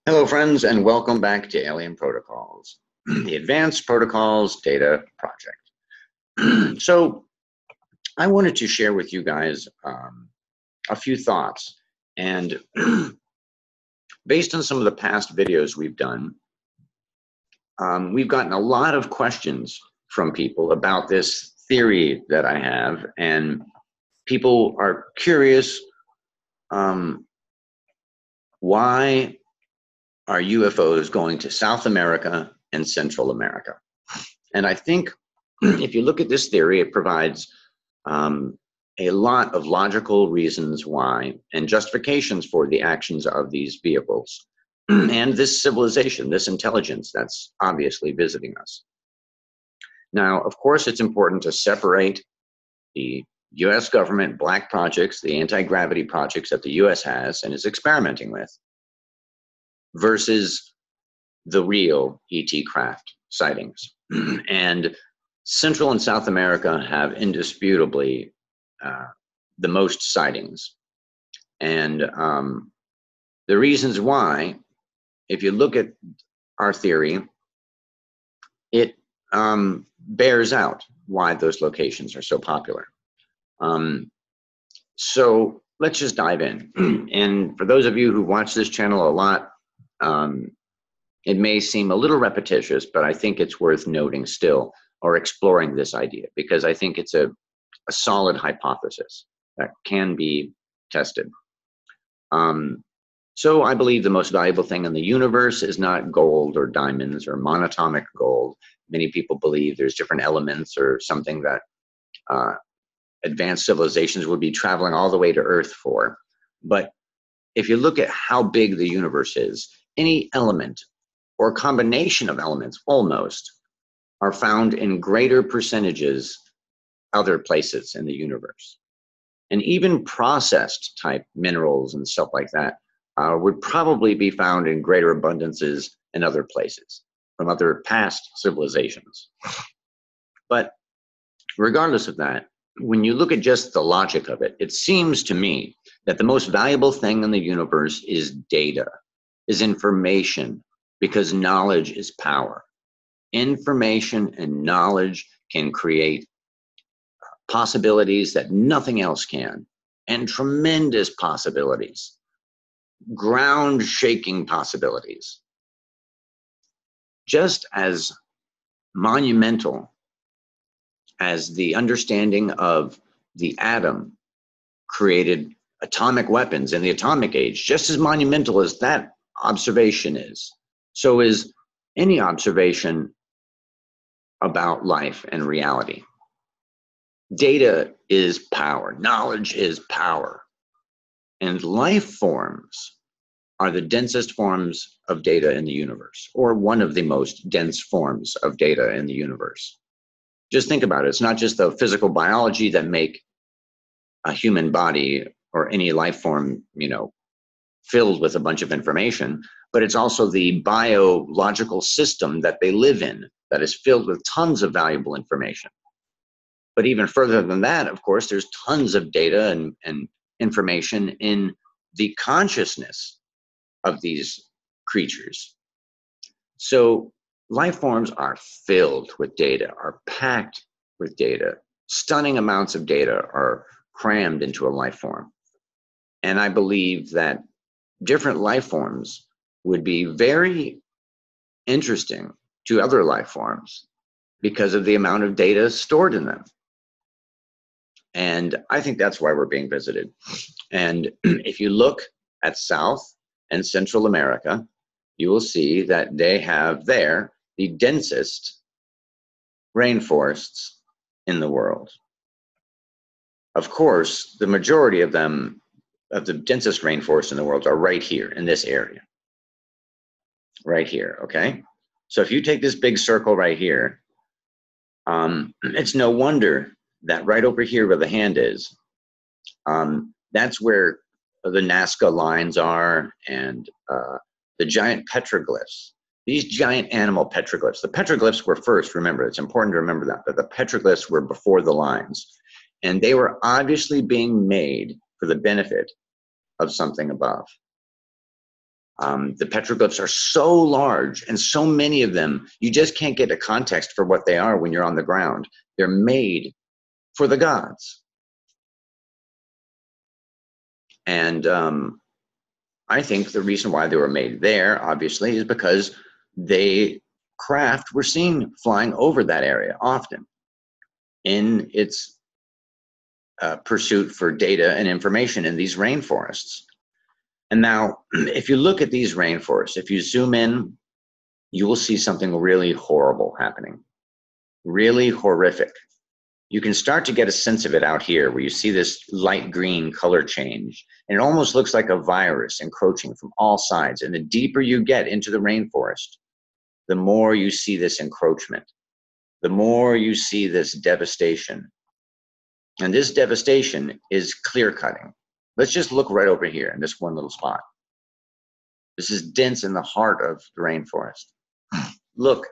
Hello, friends, and welcome back to Alien Protocols, the Advanced Protocols Data Project. So I wanted to share with you guys a few thoughts. And based on some of the past videos we've done, we've gotten a lot of questions from people about this theory that I have. And people are curious, why are UFOs going to South America and Central America? And I think if you look at this theory, it provides a lot of logical reasons why and justifications for the actions of these vehicles and this civilization, this intelligence that's obviously visiting us. Now, of course, it's important to separate the US government black projects, the anti-gravity projects that the US has and is experimenting with, versus the real ET craft sightings. And Central and South America have indisputably the most sightings. And the reasons why, if you look at our theory, it bears out why those locations are so popular. So let's just dive in. And for those of you who watch this channel a lot, it may seem a little repetitious, but I think it's worth noting still or exploring this idea, because I think it's a solid hypothesis that can be tested. So I believe the most valuable thing in the universe is not gold or diamonds or monatomic gold. Many people believe there's different elements or something that advanced civilizations would be traveling all the way to Earth for. But if you look at how big the universe is, any element or combination of elements almost are found in greater percentages other places in the universe. And even processed type minerals and stuff like that would probably be found in greater abundances in other places from other past civilizations. But regardless of that, when you look at just the logic of it, it seems to me that the most valuable thing in the universe is data, is information, because knowledge is power. Information and knowledge can create possibilities that nothing else can, and tremendous possibilities, ground-shaking possibilities. Just as monumental as the understanding of the atom created atomic weapons in the atomic age, just as monumental as that observation is, so is any observation about life and reality. Data is power. Knowledge is power. And life forms are the densest forms of data in the universe, or one of the most dense forms of data in the universe. Just think about it. It's not just the physical biology that make a human body or any life form, filled with a bunch of information, but it's also the biological system that they live in that is filled with tons of valuable information. But even further than that, of course, there's tons of data and information in the consciousness of these creatures. So life forms are filled with data, are packed with data. Stunning amounts of data are crammed into a life form. And I believe that different life forms would be very interesting to other life forms because of the amount of data stored in them. And I think that's why we're being visited. And if you look at South and Central America, you will see that they have there the densest rainforests in the world. Of course, the majority of them, of the densest rainforests in the world, are right here in this area. Right here, okay? So if you take this big circle right here, it's no wonder that right over here where the hand is, that's where the Nazca lines are, and the giant petroglyphs. These giant animal petroglyphs. The petroglyphs were first, remember, it's important to remember that the petroglyphs were before the lines. And they were obviously being made for the benefit of something above. The petroglyphs are so large and so many of them, you just can't get a context for what they are when you're on the ground. They're made for the gods. And I think the reason why they were made there, obviously, is because craft were seen flying over that area often in its pursuit for data and information in these rainforests. And now, if you look at these rainforests, if you zoom in, you will see something really horrible happening, really horrific. You can start to get a sense of it out here where you see this light green color change, and it almost looks like a virus encroaching from all sides. And the deeper you get into the rainforest, the more you see this encroachment, the more you see this devastation. And this devastation is clear cutting. Let's just look right over here in this one little spot. This is dense in the heart of the rainforest. Look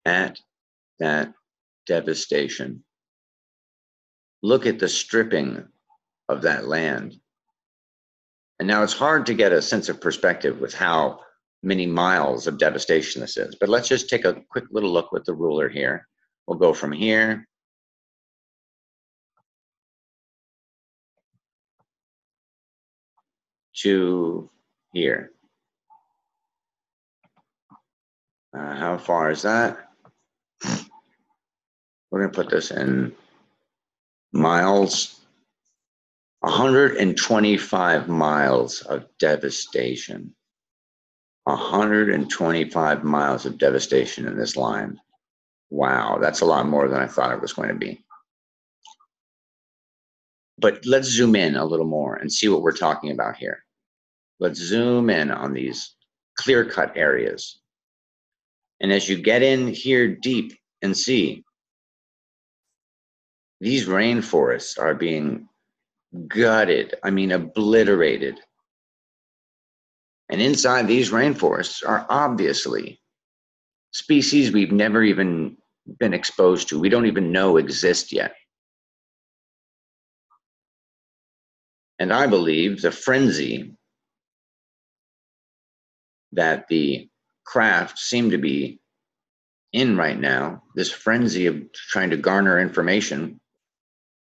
at that devastation. Look at the stripping of that land. And now it's hard to get a sense of perspective with how many miles of devastation this is. But let's just take a quick little look with the ruler here. We'll go from here to here. How far is that? We're going to put this in miles. 125 miles of devastation. 125 miles of devastation in this line. Wow, that's a lot more than I thought it was going to be. But let's zoom in a little more and see what we're talking about here. Let's zoom in on these clear-cut areas. And as you get in here deep and see, these rainforests are being gutted, I mean obliterated. And inside these rainforests are obviously species we've never even been exposed to, we don't even know exist yet. And I believe the frenzy that the craft seem to be in right now, this frenzy of trying to garner information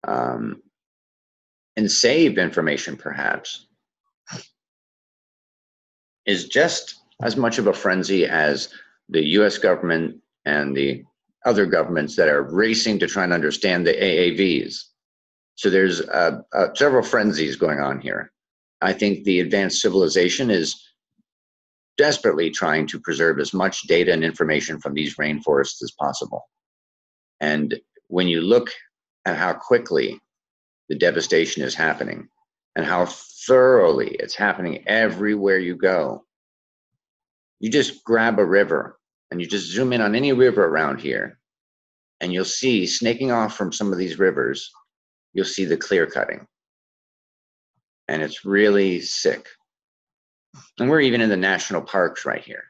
and save information perhaps, is just as much of a frenzy as the US government and the other governments that are racing to try and understand the AAVs. So there's several frenzies going on here. I think the advanced civilization is desperately trying to preserve as much data and information from these rainforests as possible. And when you look at how quickly the devastation is happening and how thoroughly it's happening everywhere you go, you just grab a river and you just zoom in on any river around here and you'll see snaking off from some of these rivers, you'll see the clear cutting. And it's really sick. And we're even in the national parks right here.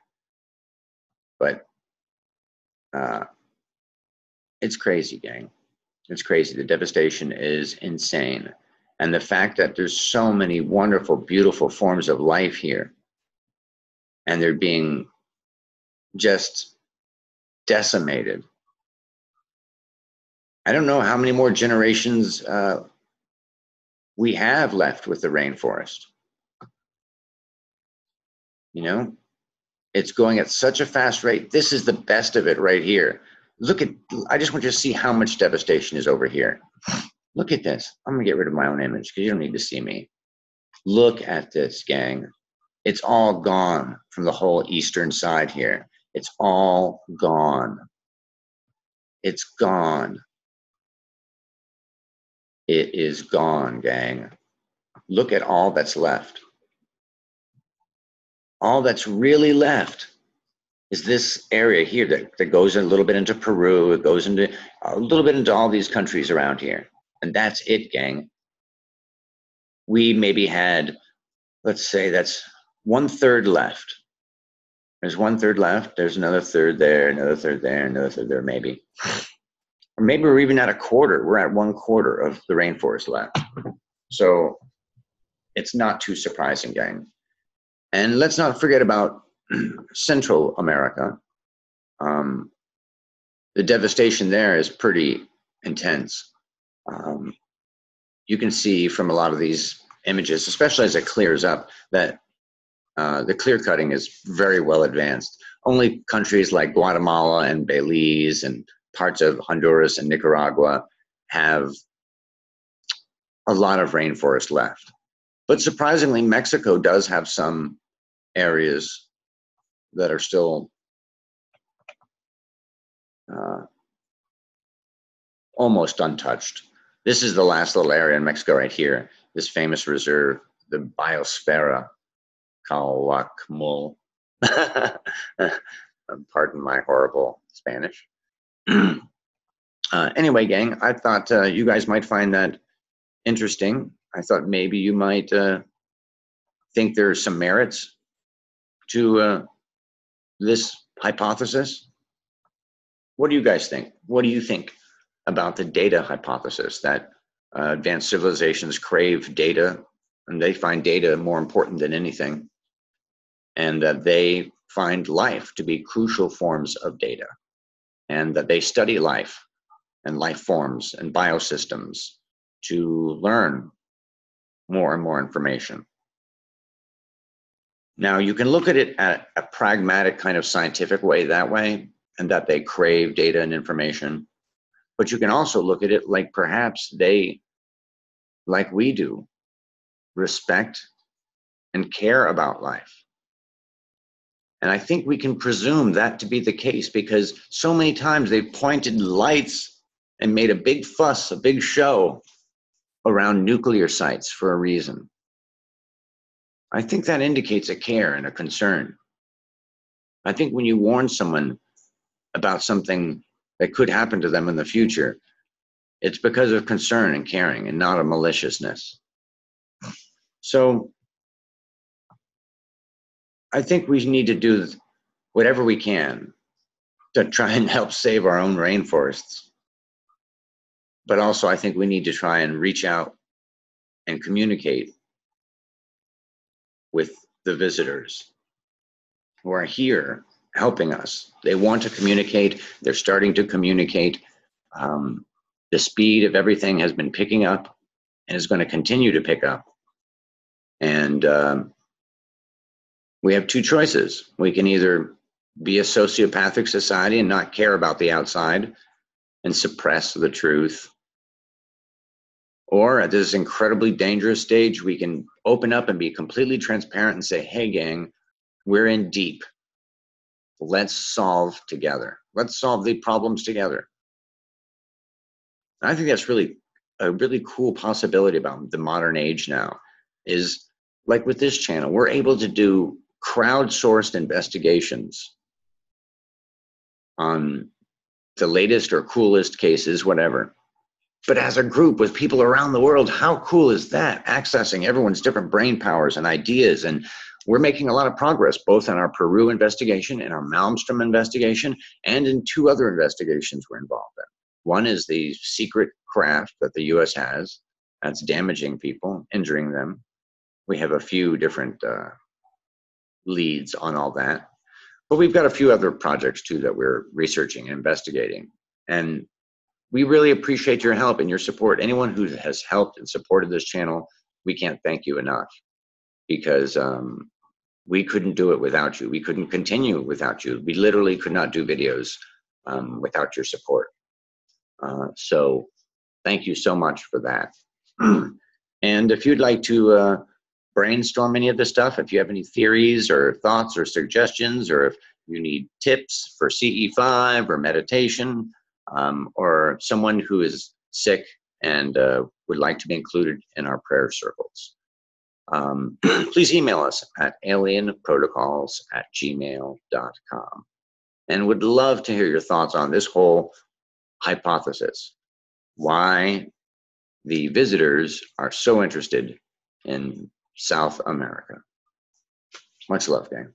But it's crazy, gang. It's crazy. The devastation is insane. And the fact that there's so many wonderful, beautiful forms of life here, and they're being just decimated. I don't know how many more generations we have left with the rainforest. You know, it's going at such a fast rate. This is the best of it right here. Look at, I just want you to see how much devastation is over here. Look at this. I'm gonna get rid of my own image because you don't need to see me. Look at this, gang. It's all gone from the whole eastern side here. It's all gone. It's gone. It is gone, gang. Look at all that's left. All that's really left is this area here that goes a little bit into Peru, it goes into a little bit into all these countries around here. And that's it, gang. We maybe had, let's say that's 1/3 left. There's 1/3 left, there's another third there, another third there, another third there, maybe. Or maybe we're even at a quarter. We're at 1/4 of the rainforest left. So it's not too surprising, gang. And let's not forget about Central America. The devastation there is pretty intense. You can see from a lot of these images, especially as it clears up, that the clear cutting is very well advanced. Only countries like Guatemala and Belize and parts of Honduras and Nicaragua have a lot of rainforest left. But surprisingly, Mexico does have some areas that are still almost untouched. This is the last little area in Mexico right here, this famous reserve, the Biosfera Calakmul. Pardon my horrible Spanish. Anyway, gang, I thought you guys might find that interesting. I thought maybe you might think there's some merits to this hypothesis. What do you guys think? What do you think about the data hypothesis that advanced civilizations crave data and they find data more important than anything, and that they find life to be crucial forms of data, and that they study life and life forms and biosystems to learn more and more information? Now, you can look at it at a pragmatic kind of scientific way that way, and that they crave data and information. But you can also look at it like perhaps they, like we do, respect and care about life. And I think we can presume that to be the case, because so many times they've pointed lights and made a big fuss, a big show around nuclear sites for a reason. I think that indicates a care and a concern. I think when you warn someone about something that could happen to them in the future, it's because of concern and caring and not a maliciousness. So I think we need to do whatever we can to try and help save our own rainforests. But also I think we need to try and reach out and communicate with the visitors who are here helping us. They want to communicate. They're starting to communicate. The speed of everything has been picking up and is going to continue to pick up. And we have two choices. We can either be a sociopathic society and not care about the outside and suppress the truth, or at this incredibly dangerous stage, we can open up and be completely transparent and say, hey, gang, we're in deep. Let's solve together. Let's solve the problems together. I think that's really a really cool possibility about the modern age now, is like with this channel, we're able to do crowdsourced investigations on the latest or coolest cases, whatever. But as a group with people around the world, how cool is that? Accessing everyone's different brain powers and ideas. And we're making a lot of progress, both in our Peru investigation and our Malmstrom investigation, and in two other investigations we're involved in. One is the secret craft that the US has that's damaging people, injuring them. We have a few different leads on all that. But we've got a few other projects too that we're researching and investigating. And we really appreciate your help and your support. Anyone who has helped and supported this channel, we can't thank you enough, because we couldn't do it without you. We couldn't continue without you. We literally could not do videos without your support. So thank you so much for that. And if you'd like to brainstorm any of this stuff, if you have any theories or thoughts or suggestions, or if you need tips for CE5 or meditation, or someone who is sick and would like to be included in our prayer circles, please email us at alienprotocols@gmail.com. And would love to hear your thoughts on this whole hypothesis, why the visitors are so interested in South America. Much love, gang.